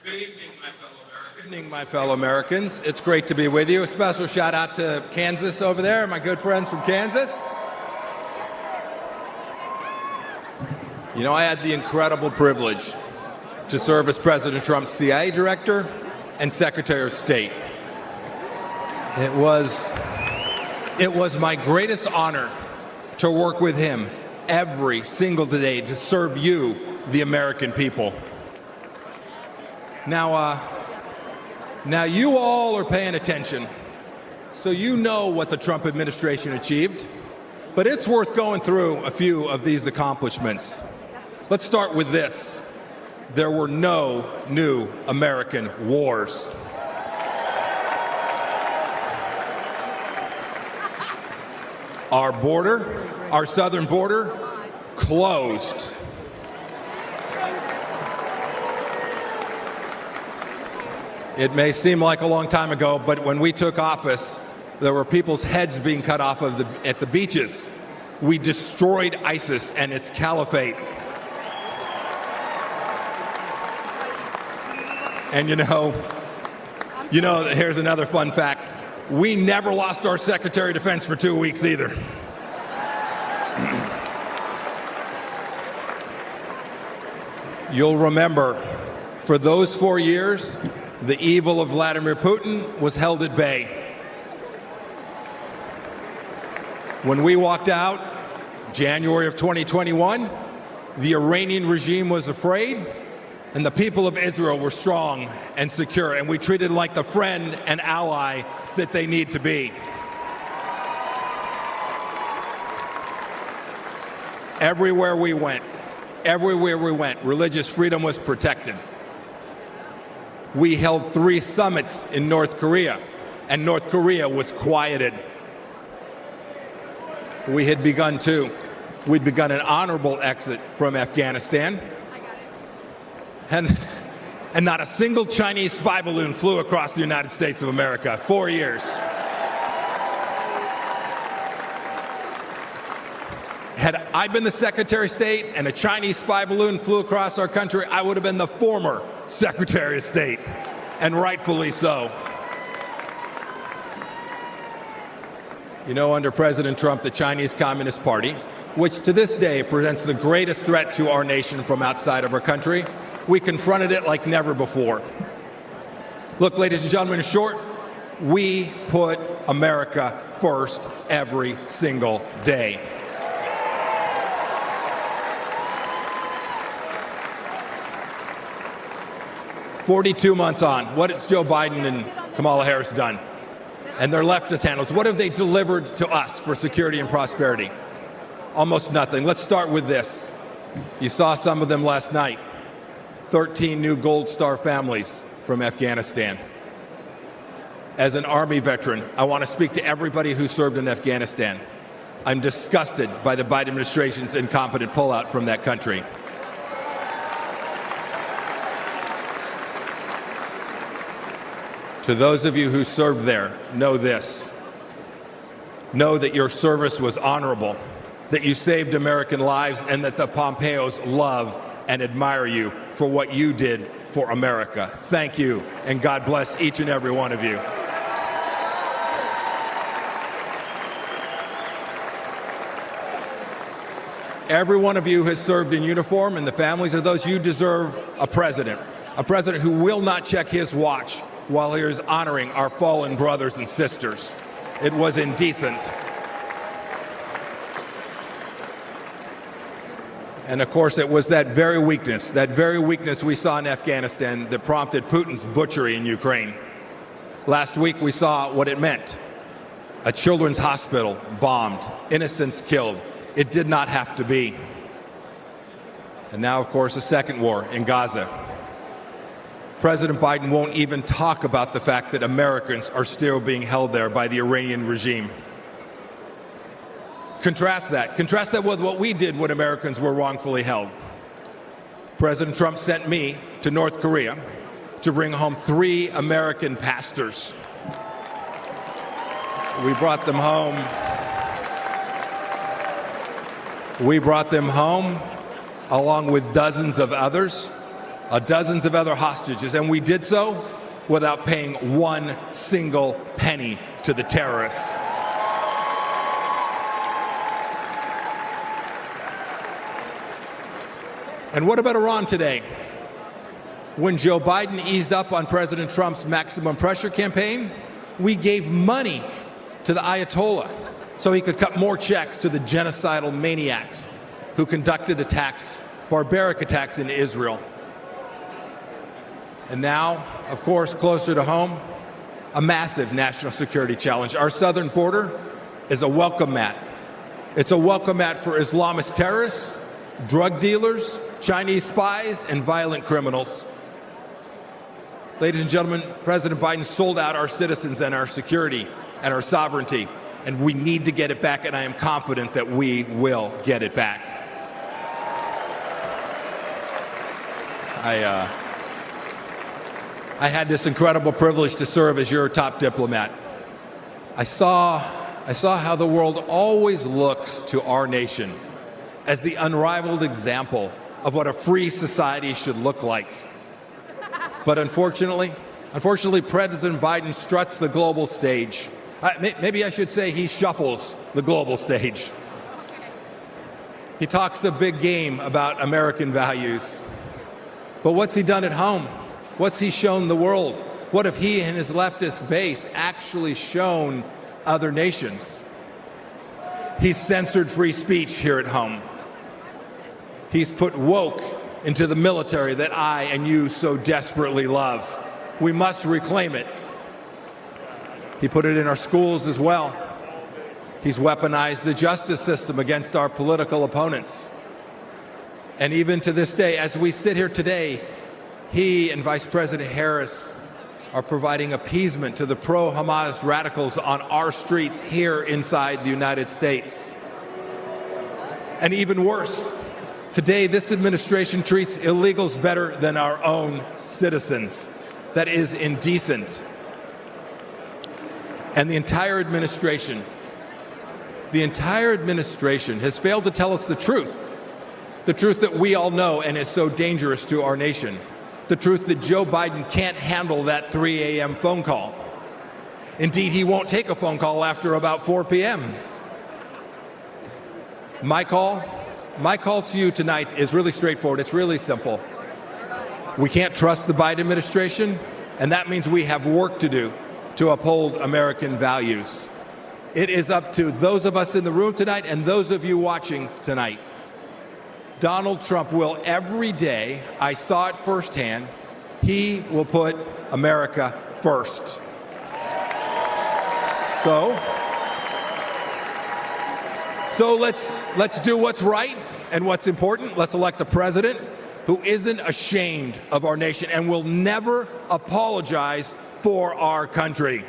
Good evening, my fellow Americans. It's great to be with you. A special shout out to Kansas over there, my good friends from Kansas. You know, I had the incredible privilege to serve as President Trump's CIA director and Secretary of State. It was my greatest honor to work with him every single day to serve you, the American people. Now you all are paying attention, so you know what the Trump administration achieved, but it's worth going through a few of these accomplishments. Let's start with this. There were no new American wars. Our border, our southern border, closed. It may seem like a long time ago, but when we took office, there were people's heads being cut off at the beaches. We destroyed ISIS and its caliphate. And you know, here's another fun fact. We never lost our Secretary of Defense for 2 weeks either. You'll remember, for those 4 years, the evil of Vladimir Putin was held at bay. When we walked out, January of 2021, the Iranian regime was afraid, and the people of Israel were strong and secure, and we treated like the friend and ally that they need to be. Everywhere we went, religious freedom was protected. We held 3 summits in North Korea, and North Korea was quieted. We'd begun an honorable exit from Afghanistan. And not a single Chinese spy balloon flew across the United States of America. 4 years. Had I been the Secretary of State and a Chinese spy balloon flew across our country, I would have been the former Secretary of State, and rightfully so. You know, under President Trump, the Chinese Communist Party, which to this day presents the greatest threat to our nation from outside of our country, we confronted it like never before. Look, ladies and gentlemen, in short, we put America first every single day. "42 months on, what has Joe Biden and Kamala Harris done? And their leftist handlers, what have they delivered to us for security and prosperity? Almost nothing. Let's start with this. You saw some of them last night. 13 new Gold Star families from Afghanistan. As an Army veteran, I want to speak to everybody who served in Afghanistan. I'm disgusted by the Biden administration's incompetent pullout from that country. To those of you who served there, know this. Know that your service was honorable, that you saved American lives, and that the Pompeos love and admire you for what you did for America. Thank you, and God bless each and every one of you. Every one of you has served in uniform, and the families of those, you deserve a president who will not check his watch while he is honoring our fallen brothers and sisters. It was indecent. And of course, it was that very weakness we saw in Afghanistan that prompted Putin's butchery in Ukraine. Last week, we saw what it meant. A children's hospital bombed, innocents killed. It did not have to be. And now, of course, a second war in Gaza. President Biden won't even talk about the fact that Americans are still being held there by the Iranian regime. Contrast that with what we did when Americans were wrongfully held. President Trump sent me to North Korea to bring home 3 American pastors. We brought them home. along with dozens of others. dozens of other hostages, and we did so without paying one single penny to the terrorists. And what about Iran today? When Joe Biden eased up on President Trump's maximum pressure campaign, we gave money to the Ayatollah so he could cut more checks to the genocidal maniacs who conducted attacks, barbaric attacks in Israel. And now, of course, closer to home, a massive national security challenge. Our southern border is a welcome mat. It's a welcome mat for Islamist terrorists, drug dealers, Chinese spies, and violent criminals. Ladies and gentlemen, President Biden sold out our citizens and our security and our sovereignty, and we need to get it back, and I am confident that we will get it back. I had this incredible privilege to serve as your top diplomat. I saw how the world always looks to our nation as the unrivaled example of what a free society should look like. But unfortunately, President Biden struts the global stage. Maybe I should say he shuffles the global stage. He talks a big game about American values. But what's he done at home? What's he shown the world? What have he and his leftist base actually shown other nations? He's censored free speech here at home. He's put woke into the military that I and you so desperately love. We must reclaim it. He put it in our schools as well. He's weaponized the justice system against our political opponents. And even to this day, as we sit here today, he and Vice President Harris are providing appeasement to the pro-Hamas radicals on our streets here inside the United States. And even worse, today this administration treats illegals better than our own citizens. That is indecent. And the entire administration has failed to tell us the truth that we all know and is so dangerous to our nation. The truth that Joe Biden can't handle that 3 a.m. phone call. Indeed, he won't take a phone call after about 4 p.m. My call to you tonight is really straightforward. It's really simple. We can't trust the Biden administration, and that means we have work to do to uphold American values. It is up to those of us in the room tonight and those of you watching tonight. Donald Trump will every day, I saw it firsthand, he will put America first. So let's do what's right and what's important. Let's elect a president who isn't ashamed of our nation and will never apologize for our country.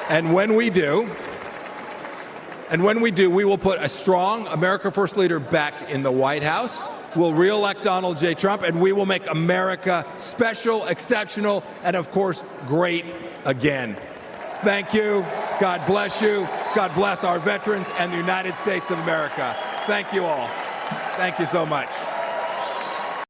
And when we do, we will put a strong America First leader back in the White House. We'll re-elect Donald J. Trump, and we will make America special, exceptional, and of course, great again. Thank you. God bless you. God bless our veterans and the United States of America. Thank you all. Thank you so much.